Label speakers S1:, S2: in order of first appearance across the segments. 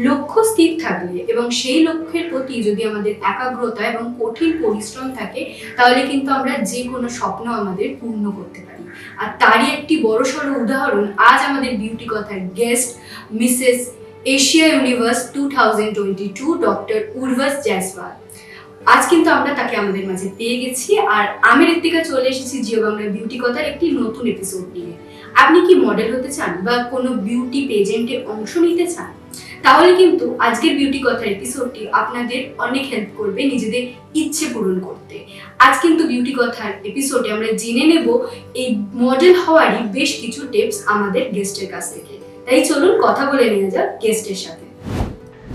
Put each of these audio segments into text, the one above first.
S1: লক্ষ্য স্থির থাকলে এবং সেই লক্ষ্যের প্রতি যদি আমাদের একাগ্রতা এবং কঠিন পরিশ্রম থাকে, তাহলে কিন্তু আমরা যে কোনো স্বপ্ন আমাদের পূর্ণ করতে পারি। আর তারই একটি বড়সড় উদাহরণ আজ আমাদের বিউটি কথার guest Mrs Asia Universe 2022 doctor Urvashi Jaiswal. আজ কিন্তু আমরা তাকে আমাদের মাঝে পেয়ে গেছি, আর আমি ঋত্বিকা চলে এসেছি জিও বাংলা বিউটি কথার একটি নতুন এপিসোড নিয়ে। আপনি কি মডেল হতে চান বা কোনো বিউটি পেজেন্টে অংশ নিতে চান? তাহলে কিন্তু আজকের বিউটি কথার এপিসোডটি আপনাদের অনেক হেল্প করবে নিজেদের ইচ্ছে পূরণ করতে। আজ কিন্তু বিউটি কথার এপিসোডে আমরা জেনে নেব এই মডেল হওয়ারই বেশ কিছু টিপস আমাদের গেস্টের কাছ থেকে। তাই চলুন কথা বলে নেওয়া যাক গেস্টের সাথে।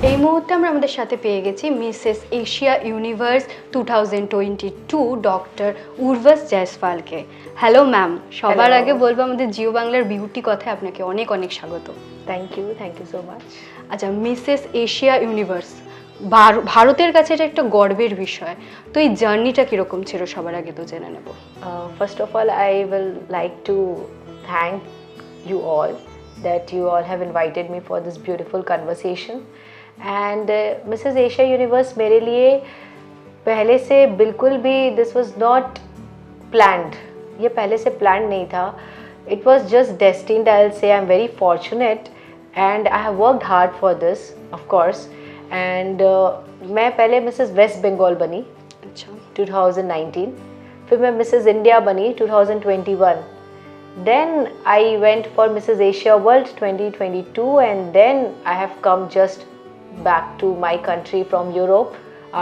S1: এই মুহূর্তে আমরা আমাদের সাথে পেয়ে গেছি Mrs Asia Universe 2022 doctor Urvashi জয়সওয়ালকে। হ্যালো ম্যাম, সবার আগে বলবো আমাদের জিও বাংলার বিউটি কথায় আপনাকে অনেক অনেক স্বাগত।
S2: Thank you so much.
S1: আচ্ছা, মিসেস এশিয়া ইউনিভার্স ভারতের কাছে এটা একটা গর্বের বিষয়, তো এই জার্নিটা কীরকম ছিল সবার আগে তো জেনে নেব।
S2: First of all, I will like to thank you all that you all have invited me for this beautiful conversation. And Mrs. Asia Universe मेरे लिए पहले से बिल्कुल भी this was not planned. ये पहले से planned नहीं था. It was just destined. I'll say I'm very fortunate and I have worked hard for this, of course. And मैं पहले Mrs. West Bengal बनी 2019. फिर मैं Mrs. India बनी 2021. Then I went for Mrs. Asia World 2022 and then I have come just back to my country from Europe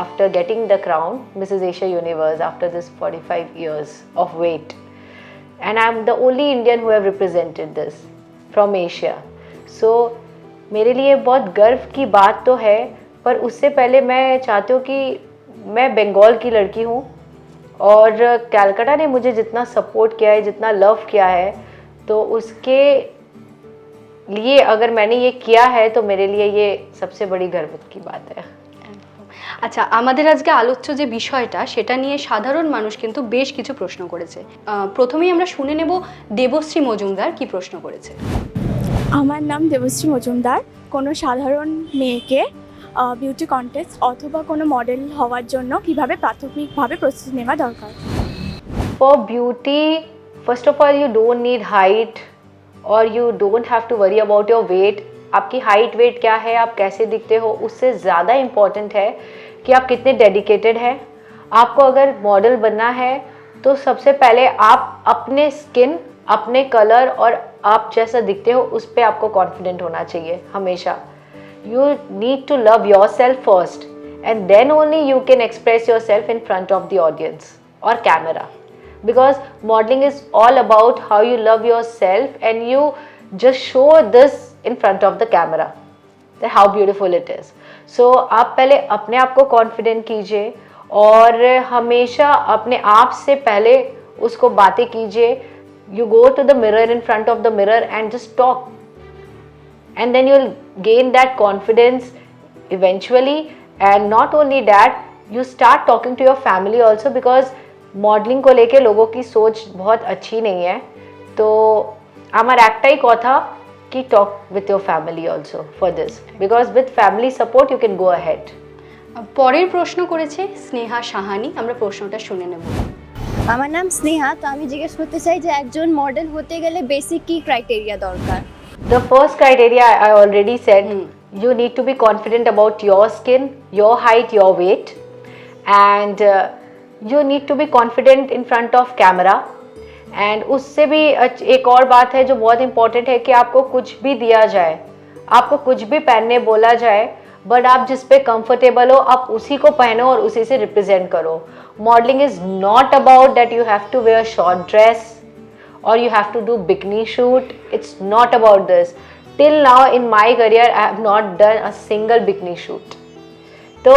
S2: after getting the crown Mrs. Asia Universe after this 45 years of wait. And I'm the only Indian who have represented this from Asia. So मेरे लिए बहुत गर्व की बात तो है, पर उससे पहले मैं चाहती हूँ कि मैं बंगाल की लड़की हूँ और कलकत्ता ने मुझे जितना सपोर्ट किया है, जितना लव किया है, तो उसके लिए अगर मैंने ये किया है तो मेरे लिए ये सबसे बड़ी गर्व की बात है।
S1: আচ্ছা, আমাদের আজকে আলোচ্য যে বিষয়টা সেটা নিয়ে সাধারণ মানুষ কিন্তু বেশ কিছু প্রশ্ন করেছে। প্রথমেই আমরা শুনে নেব দেবশ্রী মজুমদার কি প্রশ্ন করেছে।
S3: আমার নাম দেবশ্রী মজুমদার। কোনো সাধারণ মেয়েকে বিউটি কন্টেস্ট অথবা কোনো মডেল হওয়ার জন্য কিভাবে প্রাথমিকভাবে প্রস্তুতি নেওয়া দরকার?
S2: For beauty, first of all, you don't need height or you don't have to worry about your weight. आपकी हाइट वेट क्या है, आप कैसे दिखते हो, उससे ज़्यादा इम्पॉर्टेंट है कि आप कितने डेडिकेटेड हैं। आपको अगर मॉडल बनना है तो सबसे पहले आप अपने स्किन, अपने कलर और आप जैसा दिखते हो उस पर आपको कॉन्फिडेंट होना चाहिए हमेशा। You need to love yourself first and then only you can express yourself in front of the audience or camera, because modeling is all about how you love yourself and you just show this in front of the camera that how beautiful it is. So आप पहले अपने आप को confident कीजिए और हमेशा अपने आप से पहले उसको बातें कीजिए. You go to the mirror, in front of the mirror and just talk, and then you'll gain that confidence eventually. And not only that, you start talking to your family also, because modeling को लेके लोगों की सोच बहुत अच्छी नहीं है. तो আমার একটাই কথা কি talk with your family also for this, because with family support you can go ahead.
S1: পরের প্রশ্ন করেছে স্নেহা সাহানি, আমরা প্রশ্নটা শুনে নেব।
S4: আমার নাম স্নেহা। তো আমি জিজ্ঞেস করতে চাই যে একজন মডেল হতে গেলে বেসিক কি ক্রাইটেরিয়া দরকার?
S2: The first criteria I already said, you need to be confident about your skin, your height, your weight, and you need to be confident in front of camera. And उससे भी एक और बात है जो बहुत important है कि आपको कुछ भी दिया जाए, आपको कुछ भी पहनने बोला जाए, बट आप जिस पे कंफर्टेबल हो आप उसी को पहनो और उसी से रिप्रेजेंट करो. Modeling is not about that you have to wear short dress or you have to do bikini shoot. It's not about this. Till now in my career I have not done a single bikini shoot. So,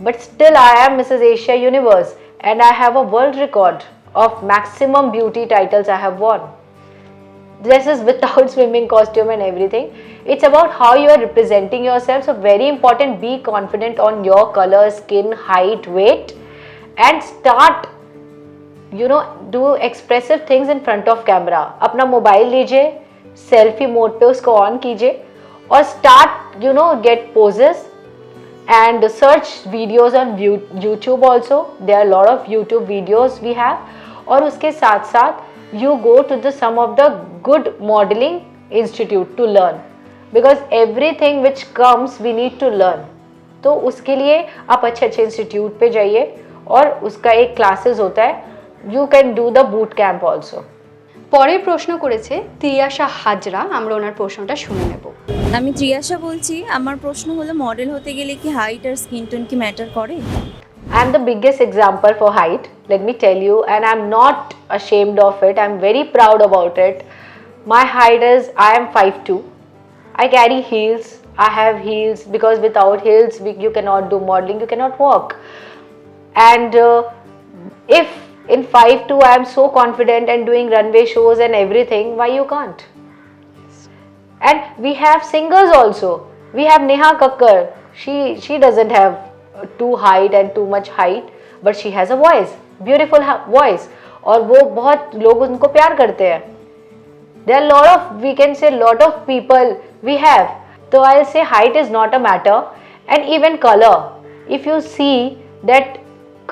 S2: but still I am Mrs. Asia Universe and I have a world record of maximum beauty titles I have won. This is without swimming costume and everything. It's about how you are representing yourself. So very important, be confident on your color, skin, height, weight, and start, you know, do expressive things in front of camera. अपना mobile लीजिए, selfie mode पे उसको on कीजिए or start, you know, get poses and search videos on YouTube also. There are a lot of YouTube videos we have. और उसके साथ साथ you go to the some of the good modeling institute to learn, because everything which comes we need to learn. तो उसके लिए आप अच्छे अच्छे इंस्टीट्यूट पे जाइए और उसका एक क्लासेस होता है. You can do the boot camp also.
S1: পরের প্রশ্ন করেছে তিয়াশা হাজরা, আমরা ওনার প্রশ্নটা শুনে নেব।
S5: আমি ত্রিয়াশা বলছি। আমার প্রশ্ন হলো মডেল হতে গেলে কি হাইট আর স্কিন টোন কি ম্যাটার করে?
S2: I'm the biggest example for height, let me tell you, and I'm not ashamed of it. I'm very proud about it. My height is, I am 5'2". I carry heels. I have heels because without heels you cannot do modeling, you cannot walk. And if in 5'2" I am so confident and doing runway shows and everything, why you can't? And we have singers also. We have Neha Kakkar. She doesn't have too height and too much height, but she has a voice, beautiful voice, और वो बहुत लोग उनको प्यार करते हैं. There are lot of, we can say lot of people we have. So I'll say height is not a matter, and even color. If you see that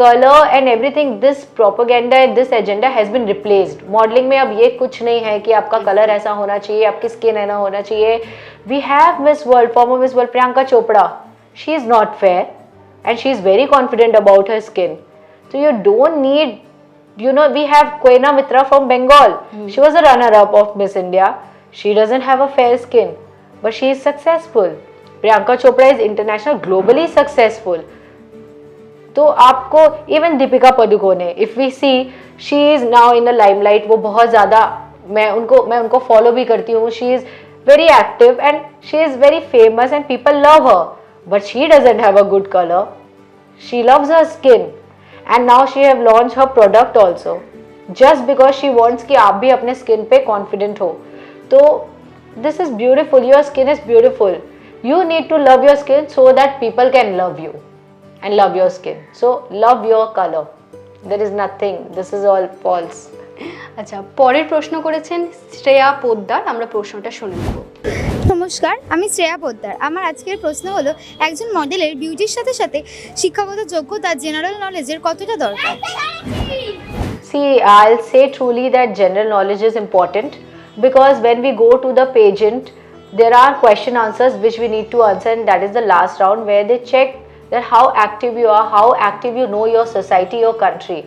S2: color and everything, this propaganda and this agenda has been replaced. Modeling में अब ये कुछ नहीं है कि आपका colour ऐसा होना चाहिए, आपकी स्किन ऐसा होना चाहिए. We have Miss World, former Miss World Priyanka Chopra. She is not fair and she is very confident about her skin. So you don't need, you know, we have Koena Mitra from Bengal. She was a runner-up of Miss India. She doesn't have a fair skin, but she is successful. Priyanka Chopra is international, globally successful. तो आपको even Deepika Padukone, if we see she is now in the limelight, वो बहुत ज़्यादा, मैं उनको follow भी करती हूँ. She is very active and she is very famous and people love her, but she doesn't have a good colour. She loves her skin and now she have launch her product also, just because she wants कि आप भी अपने skin पे confident हो. तो this is beautiful, your skin is beautiful. You need to love your skin so that people can love you and love your skin. So love your color. There is nothing. This is all false.
S1: আচ্ছা, পরের প্রশ্ন করেছেন শ্রেয়া পোদ্দার, আমরা প্রশ্নটা শুনে নেব।
S6: নমস্কার, আমি শ্রেয়া পোদ্দার। আমার আজকের প্রশ্ন হলো, একজন মডেলের বিউটির সাথে সাথে শিক্ষাগত যোগ্যতা, জেনারেল নলেজের কতটা দরকার?
S2: See, I'll say truly that general knowledge is important, because when we go to the pageant, there are question answers which we need to answer, and that is the last round where they check that how active you are, how active you know your society, your country.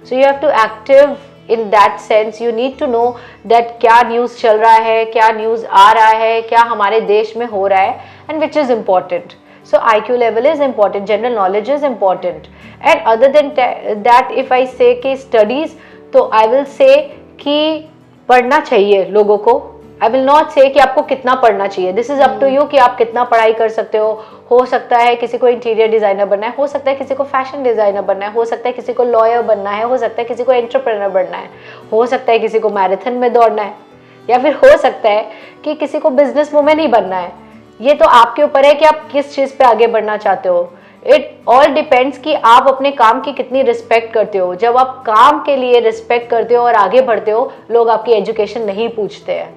S2: So you have to active in that sense. You need to know that क्या news चल रहा है, क्या news आ रहा है, क्या हमारे देश में हो रहा है, and which is important. So IQ level is important, general knowledge is important, and other than that, if I say कि studies, तो I will say कि पढ़ना चाहिए लोगों को. I will not say कि आपको कितना पढ़ना चाहिए. This is up to you कि आप कितना पढ़ाई कर सकते हो सकता है किसी को इंटीरियर डिज़ाइनर बनना है, हो सकता है किसी को फैशन डिज़ाइनर बनना है, हो सकता है किसी को लॉयर बनना है, हो सकता है किसी को एंटरप्रेन्योर बनना है, हो सकता है किसी को मैराथन में दौड़ना है, या फिर हो सकता है कि किसी को बिजनेस वुमेन ही बनना है. ये तो आपके ऊपर है कि आप किस चीज़ पे आगे बढ़ना चाहते हो. इट ऑल डिपेंड्स कि आप अपने काम की कितनी रिस्पेक्ट करते हो. जब आप काम के लिए रिस्पेक्ट करते हो और आगे बढ़ते हो, लोग आपकी एजुकेशन नहीं पूछते हैं.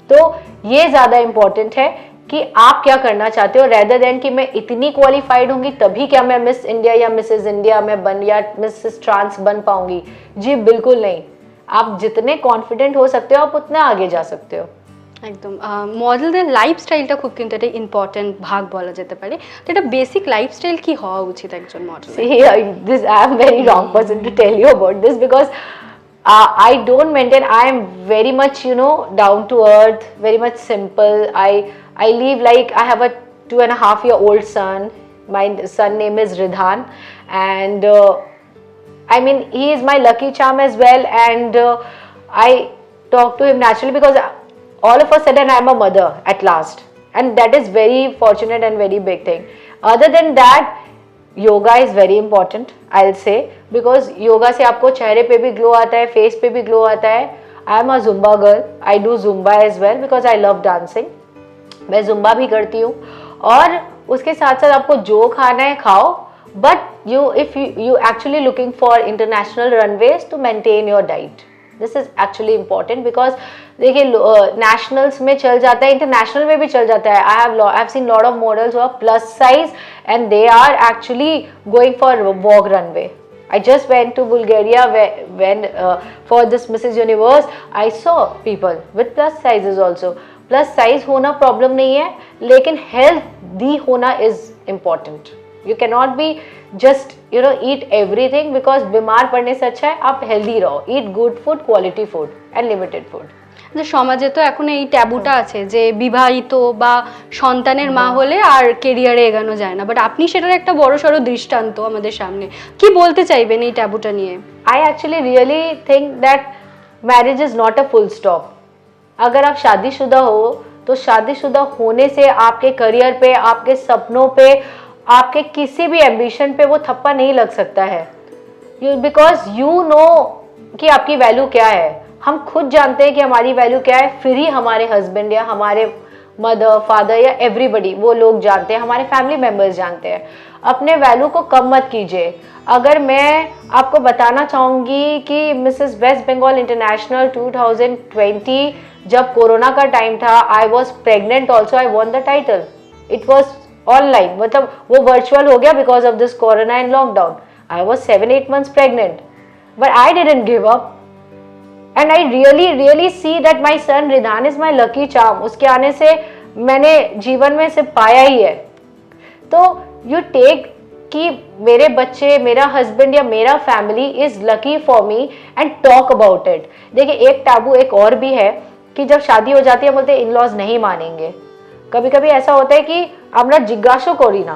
S2: तो ये ज़्यादा इम्पॉर्टेंट है कि आप क्या करना चाहते हो, रेदर देन कि मैं इतनी क्वालिफाइड होंगी तभी क्या मैं मिस इंडिया या मिसेस इंडिया में बन या मिसेस ट्रांस बन पाऊंगी. जी बिल्कुल नहीं. आप जितने कॉन्फिडेंट हो सकते हो, आप उतना आगे जा सकते हो.
S1: একদম মডেলদের লাইফস্টাইলটা খুব কিন্তু একটা ইম্পর্টেন্ট ভাগ বলা যেতে পারে. তো এটা বেসিক লাইফস্টাইল কি হওয়া উচিত একজন model?
S2: This I am very wrong person to tell you about this, because I don't maintain. I am very much, you know, down to earth, very much simple. I live like I have a 2.5-year-old son. My son name is Ridhan, and I mean he is my lucky charm as well, and I talk to him naturally, because all of a sudden I am a mother at last, and that is very fortunate and very big thing. Other than that, yoga is very important, I will say, because yoga से आपको चेहरे पे भी glow आता है, face पे भी glow आता है. I am a Zumba girl, I do Zumba as well because I love dancing. मैं जुम्बा भी करती हूँ. और उसके साथ साथ आपको जो खाना है खाओ, but you if you actually looking for international runways, to maintain your diet, this is actually important because देखिए नेशनल्स में चल जाता है, इंटरनेशनल में भी चल जाता है. I have seen lot of models who are plus size and they are actually going for walk runway. I just went to Bulgaria when for this Mrs. Universe. I saw people with plus sizes also. Plus size होना problem नहीं है, लेकिन healthy होना is important. You cannot be just eat everything because बीमार पड़ने से अच्छा है आप healthy रहो. Eat good food, quality food and limited food.
S1: যে সমাজে তো এখন এই ট্যাবুটা আছে যে বিবাহিত বা সন্তানের মা হলে আর কেরিয়ারে এগোনো যায় না, বাট আপনি সেটার একটা বড়সড় দৃষ্টান্ত আমাদের সামনে. কি বলতে চাইবেন এই ট্যাবুটা নিয়ে?
S2: I actually really think that marriage is not a full stop. अगर आप शादीशुदा हो तो शादीशुदा होने से आपके करियर पे, आपके सपनों पे, आपके किसी भी एम्बिशन पे वो थप्पा नहीं लग सकता है. बिकॉज यू नो कि आपकी वैल्यू क्या है. हम खुद जानते हैं कि हमारी वैल्यू क्या है, फिर ही हमारे हस्बैंड या हमारे मदर फादर या एवरीबडी वो लोग जानते हैं, हमारे फैमिली मेम्बर्स जानते हैं. अपने वैल्यू को कम मत कीजिए. अगर मैं आपको बताना चाहूँगी कि मिसेस वेस्ट बंगाल इंटरनेशनल 2020 जब कोरोना का टाइम था, I was pregnant also, I won the title. It was online, मतलब वो वर्चुअल हो गया because of this corona and lockdown. I was 7-8 months pregnant, but I didn't give up. And I really see that my son Ridhan is my lucky charm. उसके आने से मैंने जीवन में से पाया ही है. तो you take कि मेरे बच्चे, मेरा हस्बैंड या मेरा family is lucky for me and talk about it. देखिए एक टाबू एक और भी है कि जब शादी हो जाती है बोलते हैं इन लॉज नहीं मानेंगे. कभी कभी ऐसा होता है कि আমরা জিজ্ঞাসা করি না,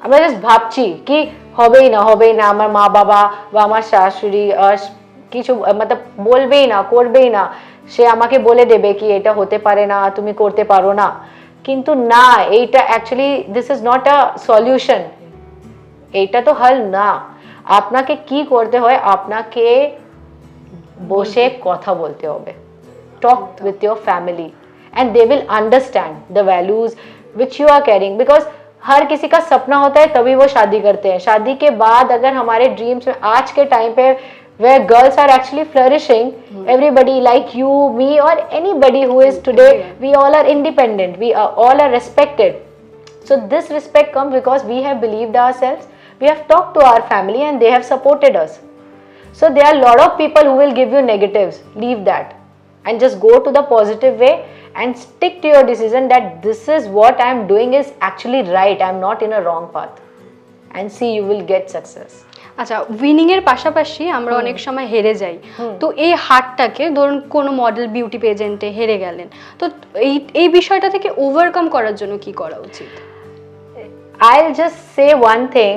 S2: আমরা জাস্ট ভাবছি কি হবেই না, আমার মা বাবা বা আমার শাশুড়ি কিছু मतलब বলবেই না, করবেই না, সে আমাকে বলে দেবে কি এটা হতে পারে না, তুমি করতে পারো না. কিন্তু না, এইটা actually this is not a solution. এইটা তো হল না. আপনাকে কি করতে হয়, আপনাকে বসে কথা বলতে হবে. Talk with your family and they will understand the values which you are carrying. Because हर किसी का सपना होता है तभी वो शादी करते हैं. शादी के बाद अगर हमारे ड्रीम्स में आज के टाइम पे where girls are actually flourishing, everybody like you, me or anybody who is today, we all are independent, we are all are respected. So this respect comes because we have believed ourselves, we have talked to our family and they have supported us. So there are a lot of people who will give you negatives. Leave that and just go to the positive way and stick to your decision that this is what I am doing is actually right, I am not in a wrong path, and see you will get success.
S1: আচ্ছা, winning এর পাশাপাশি আমরা অনেক সময় হেরে যাই. তো এই হারটাকে ধরুন কোনো মডেল বিউটি পেজেন্টে হেরে গেলেন, তো এই বিষয়টা থেকে ওভারকাম করার জন্য কি করা উচিত?
S2: I'll just say one thing.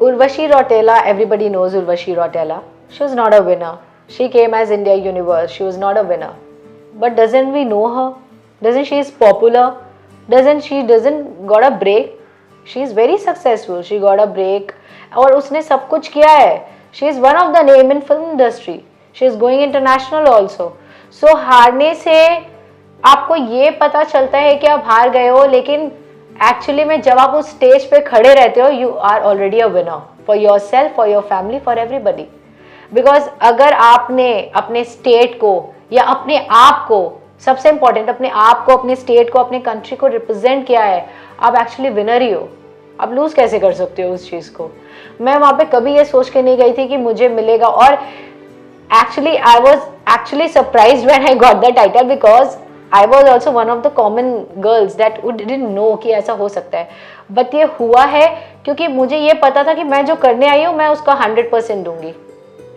S2: Urvashi Rautela, everybody knows Urvashi Rautela. She was not a winner. She came as India Universe. She was not a winner. But doesn't we know her? Doesn't she is popular? Doesn't got a break? She is very successful. She got a break. और उसने सब कुछ किया है. She is one of the name in film industry. She is going international also. So हारने से आपको ये पता चलता है कि आप हार गए हो, लेकिन एक्चुअली में जब आप उस स्टेज पे खड़े रहते हो you are already a winner for yourself, for your family, for everybody. Because अगर आपने अपने स्टेट को या अपने आप को, सबसे इंपॉर्टेंट अपने आप को, अपने स्टेट को, अपने कंट्री को रिप्रेजेंट किया है, आप एक्चुअली विनर ही हो. आप लूज कैसे कर सकते हो उस चीज़ को? मैं वहाँ पे कभी ये सोच के नहीं गई थी कि मुझे मिलेगा. और actually I was actually surprise when I got the title because I was also one of the common girls that would didn't know कि ऐसा हो सकता है. बट ये हुआ है क्योंकि मुझे ये पता था कि मैं जो करने आई हूँ मैं उसका 100% दूंगी.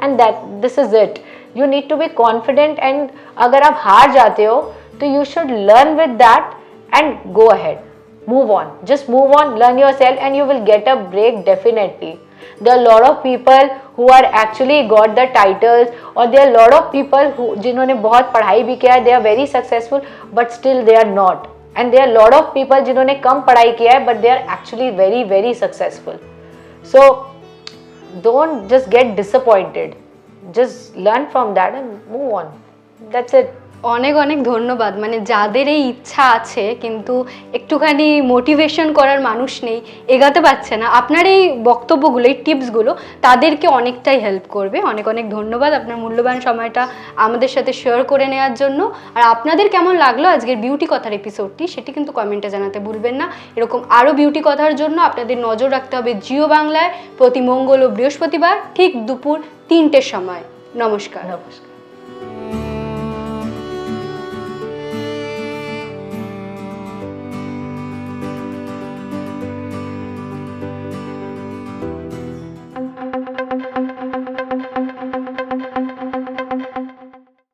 S2: And that this is it. You need to be confident. And अगर आप हार जाते हो तो you should learn with that and go ahead. Move on, just move on, learn yourself and you will get a break definitely. There are a lot of people who are actually got the titles, or there are a lot of people who जिन्होंने बहुत पढ़ाई भी किया है, they are very successful but still they are not. And there are a lot of people जिन्होंने कम पढ़ाई किया है but they are actually very very successful. So don't just get disappointed, just learn from that and move on. That's it.
S7: অনেক অনেক ধন্যবাদ। মানে যাদের এই ইচ্ছা আছে কিন্তু একটুখানি মোটিভেশন করার মানুষ নেই, এগাতে পারছে না, আপনার এই বক্তব্যগুলো, এই টিপসগুলো তাদেরকে অনেকটাই হেল্প করবে। অনেক অনেক ধন্যবাদ আপনার মূল্যবান সময়টা আমাদের সাথে শেয়ার করে নেওয়ার জন্য। আর আপনাদের কেমন লাগলো আজকের বিউটি কথার এপিসোডটি সেটি কিন্তু কমেন্টে জানাতে ভুলবেন না। এরকম আরও বিউটি কথার জন্য আপনাদের নজর রাখতে হবে জিও বাংলায় প্রতি মঙ্গল ও বৃহস্পতিবার ঠিক দুপুর 3টের সময়। নমস্কার।